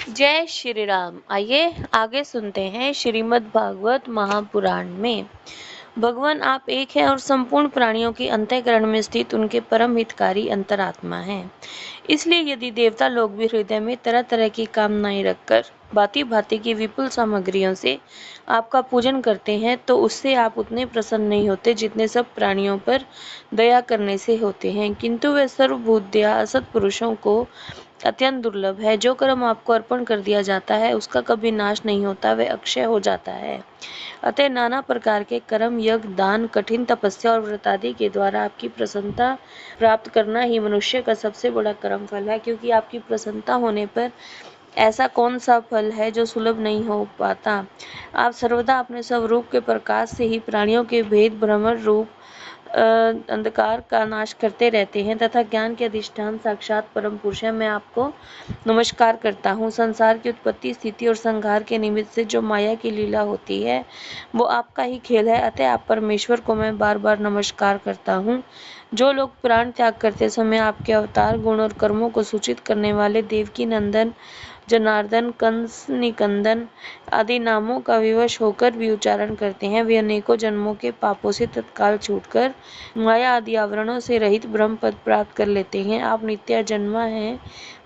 जय श्री राम। आइए आगे सुनते हैं श्रीमद् भागवत महापुराण में। भगवान आप एक हैं और संपूर्ण प्राणियों के अंतःकरण में स्थित उनके परम हितकारी अंतरात्मा हैं। इसलिए यदि देवता लोग भी हृदय में तरह तरह की कामनाएं रखकर भांति भांति की विपुल सामग्रियों से आपका पूजन करते हैं तो उससे आप उतने प्रसन्न नहीं होते जितने सब प्राणियों पर दया करने से होते हैं। किंतु वे सर्वभूत दया असत पुरुषों को अत्यंत दुर्लभ है। जो कर्म आपको अर्पण कर दिया जाता है उसका कभी नाश नहीं होता, वह अक्षय हो जाता है। अतः नाना प्रकार के कर्म, यज्ञ, दान, कठिन तपस्या और व्रत आदि के द्वारा आपकी प्रसन्नता प्राप्त करना ही मनुष्य का सबसे बड़ा कर्म फल है। क्योंकि आपकी प्रसन्नता होने पर ऐसा कौन सा फल है जो सुलभ नहीं हो पाता। आप सर्वदा अपने स्वरूप के प्रकाश से ही प्राणियों के भेद भ्रमर रूप अंधकार का नाश करते रहते हैं तथा ज्ञान के अधिष्ठान साक्षात परम पुरुष है। मैं आपको नमस्कार करता हूँ। संसार की उत्पत्ति, स्थिति और संहार के निमित्त से जो माया की लीला होती है वो आपका ही खेल है। अतः आप परमेश्वर को मैं बार बार नमस्कार करता हूँ। जो लोग प्राण त्याग करते समय आपके अवतार, गुण और कर्मों को सूचित करने वाले देवकी नंदन, जनार्दन, कंस निकंदन आदि नामों का विवश होकर भी उच्चारण करते हैं, वे अनेकों जन्मों के पापों से तत्काल छूटकर माया आदि आवरणों से रहित ब्रह्म पद प्राप्त कर लेते हैं। आप नित्य जन्मा हैं,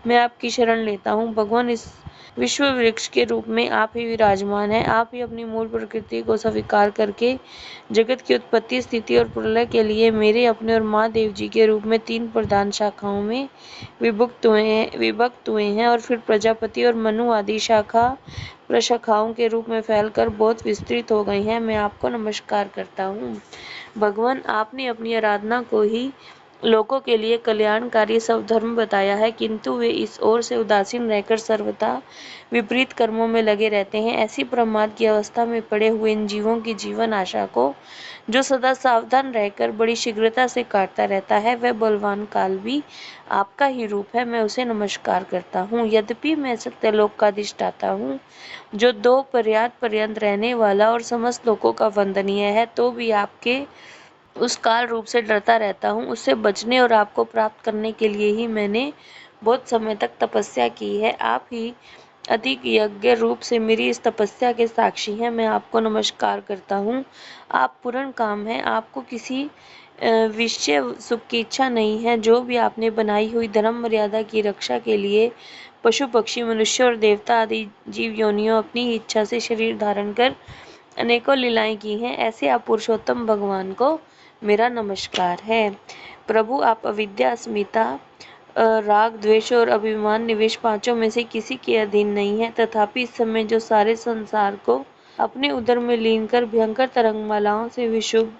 मैं आपकी शरण लेता हूँ। भगवान, इस विश्व वृक्ष के रूप में आप ही विराजमान हैं। आप ही अपनी मूल प्रकृति को स्वीकार करके जगत की उत्पत्ति, स्थिति और प्रलय के लिए मेरे, अपने और महादेव जी के रूप में 3 प्रधान शाखाओं में विभक्त हुए हैं और फिर प्रजापति और मनु आदि शाखा प्रशाखाओं के रूप में फैलकर बहुत विस्तृत हो गए हैं। मैं आपको नमस्कार करता हूँ। भगवान, आपने अपनी आराधना को ही लोगों के लिए कल्याणकारी सब धर्म बताया है, किंतु वे इस ओर से उदासीन रहकर सर्वथा विपरीत कर्मों में लगे रहते हैं। ऐसी प्रमाद की अवस्था में पड़े हुए इन जीवों की जीवन आशा को जो सदा सावधान रहकर बड़ी शीघ्रता से काटता रहता है, वह बलवान काल भी आपका ही रूप है। मैं उसे नमस्कार करता हूँ। यद्यपि मैं सत्यलोक का अधिष्ठाता हूँ, जो 2 पर्यंत रहने वाला और समस्त लोगों का वंदनीय है, तो भी आपके उस काल रूप से डरता रहता हूँ। उससे बचने और आपको प्राप्त करने के लिए ही मैंने बहुत समय तक तपस्या की है। आप ही अधिक यज्ञ रूप से मेरी इस तपस्या के साक्षी हैं। मैं आपको नमस्कार करता हूँ। आप पूर्ण काम हैं, आपको किसी विषय सुख की इच्छा नहीं है। जो भी आपने बनाई हुई धर्म मर्यादा की रक्षा के लिए पशु पक्षी, मनुष्य और देवता आदि जीव योनियों अपनी ही इच्छा से शरीर धारण कर अनेकों लीलाएं की हैं, ऐसे आप पुरुषोत्तम भगवान को मेरा नमस्कार है। प्रभु, आप अविद्या, अस्मिता, राग, द्वेष और अभिमान निवेश 5 में से किसी के अधीन नहीं है। तथापि इस समय जो सारे संसार को अपने उदर में लीन कर भयंकर तरंगमालाओं से विशुद्ध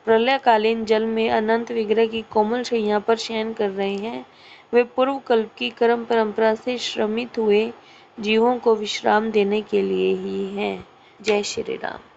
प्रलयकालीन जल में अनंत विग्रह की कोमल शैया पर शयन कर रहे हैं, वे पूर्व कल्प की कर्म परंपरा से श्रमित हुए जीवों को विश्राम देने के लिए ही हैं। जय श्री राम।